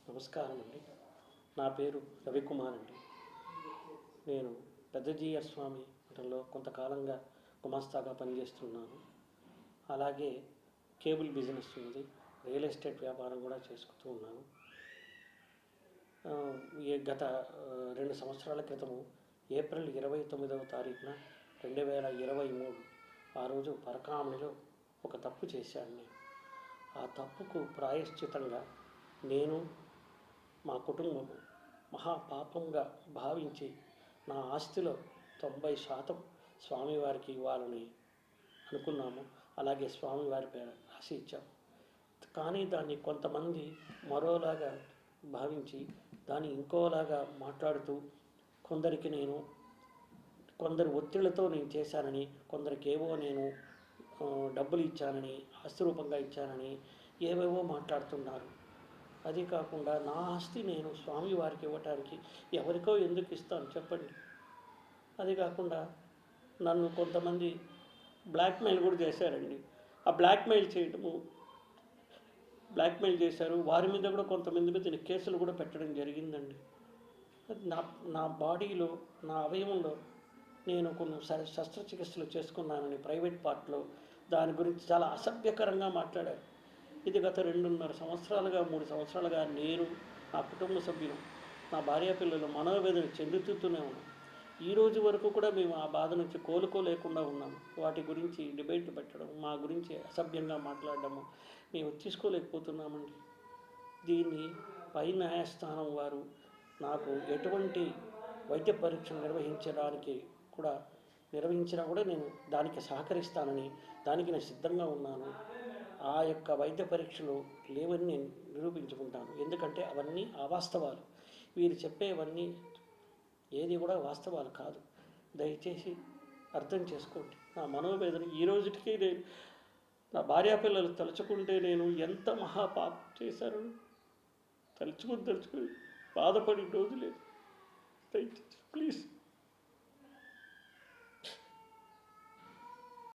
నమస్కారం అండి. నా పేరు రవికుమార్ అండి. నేను పెద్ద జీయర్ స్వామి మఠంలో కొంతకాలంగా గుమాస్తాగా పనిచేస్తున్నాను. అలాగే కేబుల్ బిజినెస్ ఉంది, రియల్ ఎస్టేట్ వ్యాపారం కూడా చేసుకుంటూ ఉన్నాను. గత 2 సంవత్సరాల క్రితము ఏప్రిల్ 29వ తారీఖున 2023 ఆ రోజు పరకామణిలో ఒక తప్పు చేశాను. నేను ఆ తప్పుకు ప్రాయశ్చితంగా నేను మా కుటుంబం మహాపాపంగా భావించి నా ఆస్తిలో 90% స్వామివారికి ఇవ్వాలని అనుకున్నాము. అలాగే స్వామివారి పేరు రాసి ఇచ్చాము. కానీ దాన్ని కొంతమంది మరోలాగా భావించి దాన్ని ఇంకోలాగా మాట్లాడుతూ కొందరు ఒత్తిళ్లతో నేను చేశానని, కొందరికేవో నేను డబ్బులు ఇచ్చానని, ఆస్తి రూపంగా ఇచ్చానని ఏవేవో మాట్లాడుతున్నారు. అది కాకుండా నా ఆస్తి నేను స్వామివారికి ఇవ్వటానికి ఎవరికో ఎందుకు ఇస్తాను చెప్పండి. అది కాకుండా నన్ను కొంతమంది బ్లాక్మెయిల్ కూడా చేశారండి. ఆ బ్లాక్మెయిల్ చేశారు. వారి మీద కూడా కొంతమంది మీద కేసులు కూడా పెట్టడం జరిగిందండి. నా బాడీలో, నా అవయవంలో నేను కొన్ని శస్త్రచికిత్సలు చేసుకున్నానని ప్రైవేట్ పార్ట్లో దాని గురించి చాలా అసభ్యకరంగా మాట్లాడారు. ఇది గత 2.5 సంవత్సరాలుగా 3 సంవత్సరాలుగా నేను, నా కుటుంబ సభ్యులు, నా భార్య పిల్లలు మనోవేదన చెందుతూనే ఉన్నాం. ఈ రోజు వరకు కూడా మేము ఆ బాధ నుంచి కోలుకోలేకుండా ఉన్నాము. వాటి గురించి డిబేట్ పెట్టడం, మా గురించి అసభ్యంగా మాట్లాడడము మేము తీసుకోలేకపోతున్నామండి. దీన్ని పై న్యాయస్థానం వారు నాకు ఎటువంటి వైద్య పరీక్షలు నిర్వహించినా కూడా నేను దానికి సహకరిస్తానని, దానికి నేను సిద్ధంగా ఉన్నాను. ఆ యొక్క వైద్య పరీక్షలు లేవని నేను నిరూపించుకుంటాను. ఎందుకంటే అవన్నీ అవాస్తవాలు. వీరు చెప్పేవన్నీ ఏది కూడా వాస్తవాలు కాదు. దయచేసి అర్థం చేసుకోండి. నా మనోవేదన ఈ రోజుకి నేను, నా భార్యాపిల్లలు తలుచుకుంటే నేను ఎంత మహాపాపం చేశాను తలుచుకుని బాధపడి రోజు లేదు. దయచేసి ప్లీజ్